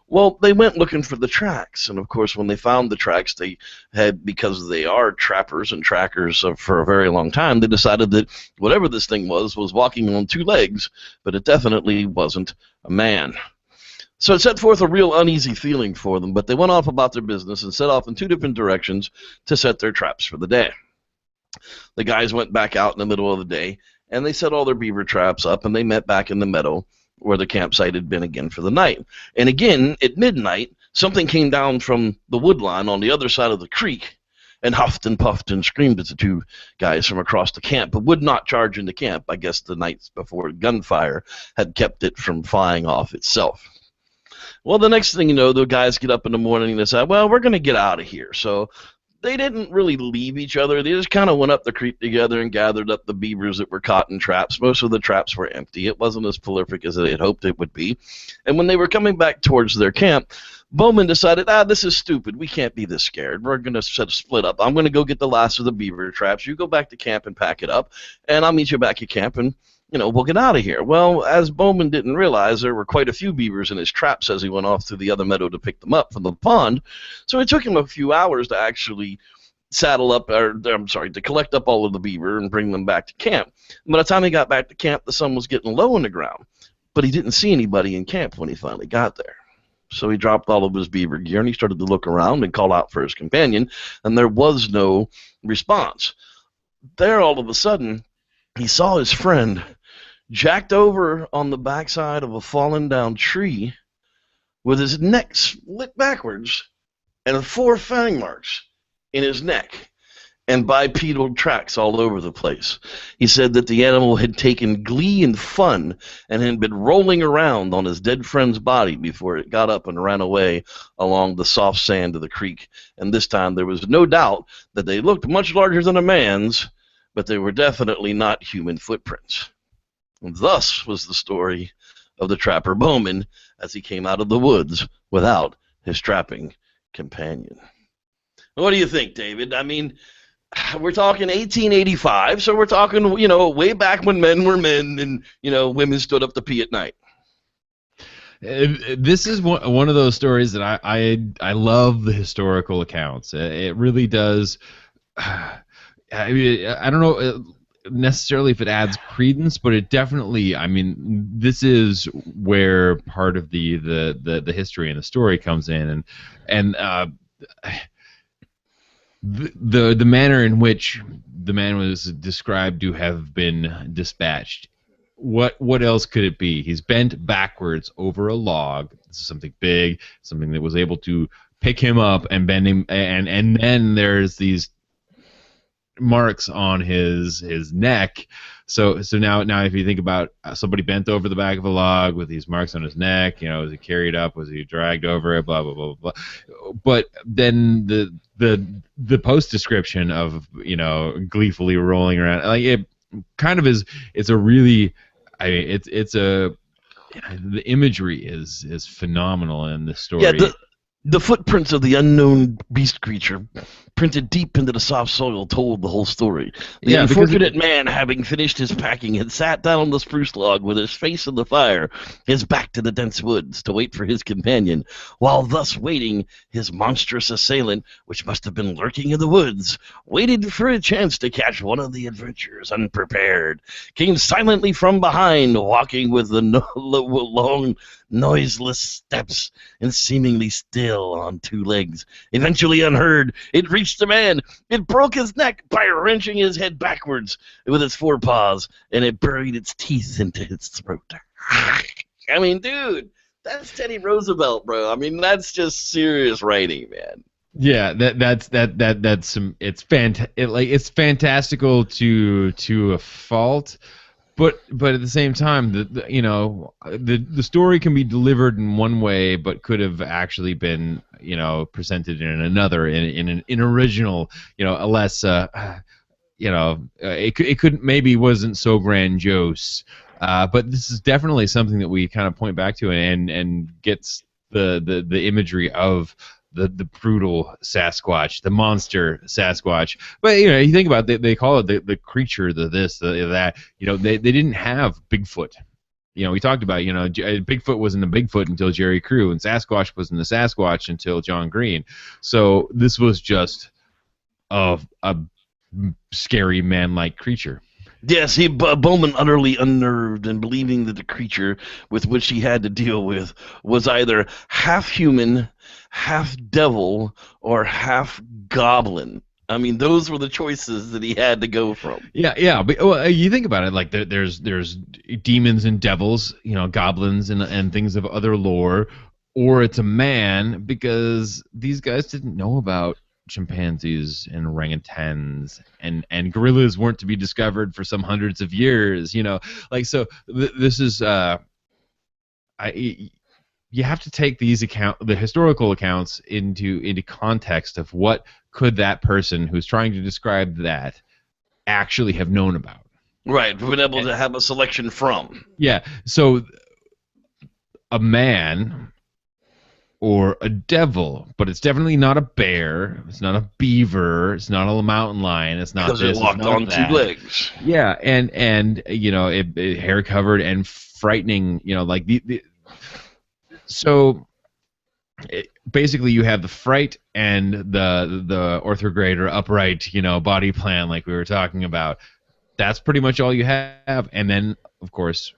Well, they went looking for the tracks, and of course, when they found the tracks, they had, because they are trappers and trackers for a very long time, they decided that whatever this thing was walking on two legs, but it definitely wasn't a man. So it set forth a real uneasy feeling for them, but they went off about their business and set off in two different directions to set their traps for the day. The guys went back out in the middle of the day, and they set all their beaver traps up, and they met back in the meadow where the campsite had been again for the night. And again, at midnight, something came down from the wood line on the other side of the creek and huffed and puffed and screamed at the two guys from across the camp, but would not charge into camp. I guess the nights before gunfire had kept it from flying off itself. Well, the next thing you know, the guys get up in the morning and decide, well, we're going to get out of here. So they didn't really leave each other. They just kind of went up the creek together and gathered up the beavers that were caught in traps. Most of the traps were empty. It wasn't as prolific as they had hoped it would be. And when they were coming back towards their camp, Bowman decided, this is stupid. We can't be this scared. We're going to split up. I'm going to go get the last of the beaver traps. You go back to camp and pack it up, and I'll meet you back at camp, and we'll get out of here. Well, as Bowman didn't realize, there were quite a few beavers in his traps as he went off through the other meadow to pick them up from the pond. So it took him a few hours to actually to collect up all of the beaver and bring them back to camp. And by the time he got back to camp, the sun was getting low on the ground, but he didn't see anybody in camp when he finally got there. So he dropped all of his beaver gear, and he started to look around and call out for his companion, and there was no response. There, all of a sudden, he saw his friend jacked over on the backside of a fallen down tree with his neck split backwards and 4 fang marks in his neck and bipedal tracks all over the place. He said that the animal had taken glee and fun and had been rolling around on his dead friend's body before it got up and ran away along the soft sand of the creek. And this time there was no doubt that they looked much larger than a man's, but they were definitely not human footprints. And thus was the story of the trapper Bowman as he came out of the woods without his trapping companion. What do you think, David? I mean, we're talking 1885, so we're talking, way back when men were men and, women stood up to pee at night. This is one of those stories that I love the historical accounts. It really does. I don't know necessarily if it adds credence, but it definitely, this is where part of the history and the story comes in, and the manner in which the man was described to have been dispatched. What else could it be? He's bent backwards over a log. This is something big, something that was able to pick him up and bend him, and then there's these marks on his neck. So now if you think about somebody bent over the back of a log with these marks on his neck, was he carried up? Was he dragged over it? Blah blah blah blah. But then the post description of gleefully rolling around, like it kind of is. It's a really, the imagery is phenomenal in this story. Yeah, the footprints of the unknown beast creature, printed deep into the soft soil, told the whole story. The unfortunate man, having finished his packing, had sat down on the spruce log with his face in the fire, his back to the dense woods, to wait for his companion. While thus waiting, his monstrous assailant, which must have been lurking in the woods, waited for a chance to catch one of the adventurers unprepared, came silently from behind, walking with the long, noiseless steps, and seemingly still on two legs. Eventually unheard, it reached the man. It broke his neck by wrenching his head backwards with its forepaws, and it buried its teeth into his throat. I mean, dude, that's Teddy Roosevelt, bro. I mean, that's just serious writing, man. Yeah, that's some. It's it's fantastical to a fault. But at the same time, the story can be delivered in one way, but could have actually been presented in another, in an original, a less it could maybe wasn't so grandiose. But this is definitely something that we kind of point back to and gets the imagery of the brutal Sasquatch, the monster Sasquatch. But you think about it, they call it the creature, the this, the that. They didn't have Bigfoot. We talked about Bigfoot wasn't a Bigfoot until Jerry Crew, and Sasquatch wasn't a Sasquatch until John Green. So this was just a scary man-like creature. Yes, Bowman, utterly unnerved and believing that the creature with which he had to deal with was either half human, half devil, or half goblin. I mean, those were the choices that he had to go from. Yeah. But you think about it, like there's demons and devils, goblins and things of other lore, or it's a man, because these guys didn't know about chimpanzees and orangutans and gorillas weren't to be discovered for some hundreds of years. This is you have to take the historical accounts into context of what could that person who's trying to describe that actually have known about. Right, we've been able to have a selection from. Yeah, so a man or a devil, but it's definitely not a bear, it's not a beaver, it's not a mountain lion, it's not this, because it walked on that. 2 legs. Yeah, and it hair covered and frightening, basically you have the fright and the orthograde or upright, body plan like we were talking about. That's pretty much all you have, and then of course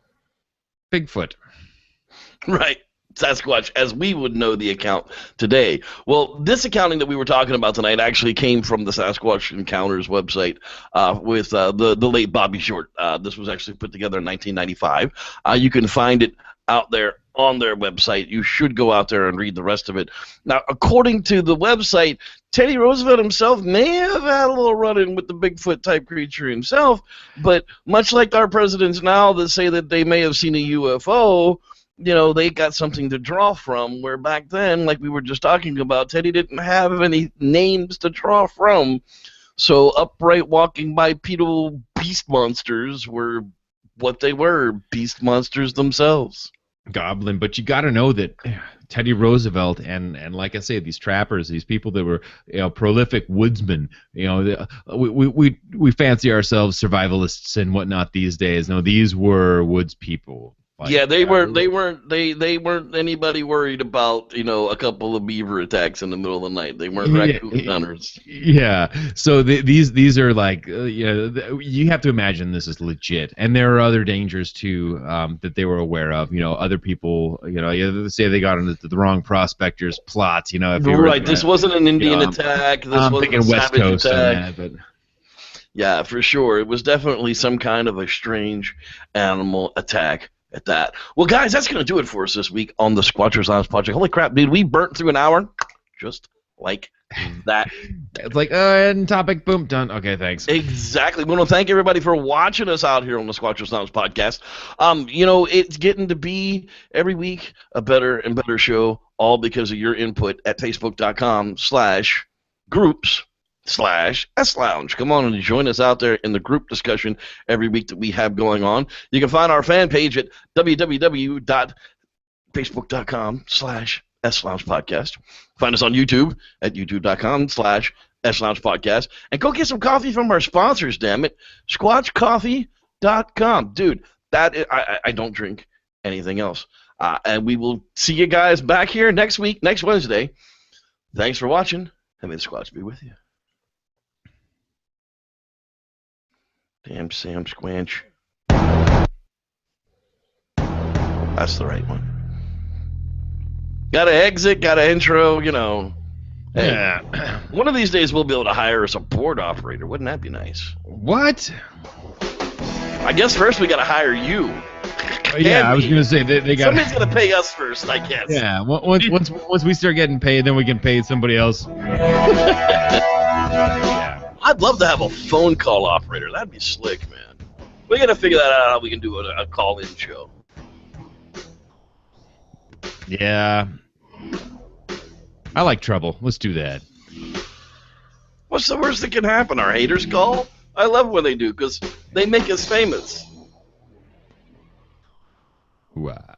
Bigfoot. Right. Sasquatch, as we would know the account today. Well, this accounting that we were talking about tonight actually came from the Sasquatch Encounters website with the late Bobby Short. This was actually put together in 1995. You can find it out there on their website. You should go out there and read the rest of it. Now, according to the website, Teddy Roosevelt himself may have had a little run-in with the Bigfoot-type creature himself, but much like our presidents now that say that they may have seen a UFO, they got something to draw from, where back then, like we were just talking about, Teddy didn't have any names to draw from. So upright walking bipedal beast monsters were what they were, beast monsters themselves. Goblin, but you got to know that Teddy Roosevelt and like I say, these trappers, these people that were prolific woodsmen. We fancy ourselves survivalists and whatnot these days. No, these were woods people. Like, yeah, they weren't anybody worried about, a couple of beaver attacks in the middle of the night. They weren't raccoon hunters. Yeah. So these are like, you have to imagine this is legit, and there are other dangers too that they were aware of. Other people, say they got into the wrong prospectors' plots. If you were Right. This wasn't an Indian attack. This I'm wasn't thinking a West savage Coast attack. on that, but Yeah, for sure. It was definitely some kind of a strange animal attack at that. Well, guys, that's going to do it for us this week on the Squatchers Lounge Project. Holy crap, dude, we burnt through an hour just like that. it's like, end topic, boom, done. Okay, thanks. Exactly. We want to thank everybody for watching us out here on the Squatchers Lounge podcast. It's getting to be every week a better and better show, all because of your input at facebook.com/groups/SLounge. Come on and join us out there in the group discussion every week that we have going on. You can find our fan page at www.facebook.com/SLounge podcast. Find us on YouTube at youtube.com/SLounge podcast. And go get some coffee from our sponsors, damn it. SquatchCoffee.com. Dude, I don't drink anything else. And we will see you guys back here next week, next Wednesday. Thanks for watching, and may the Squatch be with you. Damn Sam Squanch. That's the right one. Got to exit, got to intro, Hey, Yeah. one of these days we'll be able to hire us a board operator. Wouldn't that be nice? What? I guess first we got to hire you. Yeah, I was gonna say they got. Somebody's gonna pay us first, I guess. Yeah. Once we start getting paid, then we can pay somebody else. Yeah. I'd love to have a phone call operator. That'd be slick, man. We gotta figure that out, how we can do a call-in show. Yeah. I like trouble. Let's do that. What's the worst that can happen? Our haters call? I love when they do, because they make us famous. Wow.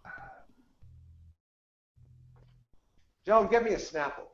Joan, get me a Snapple.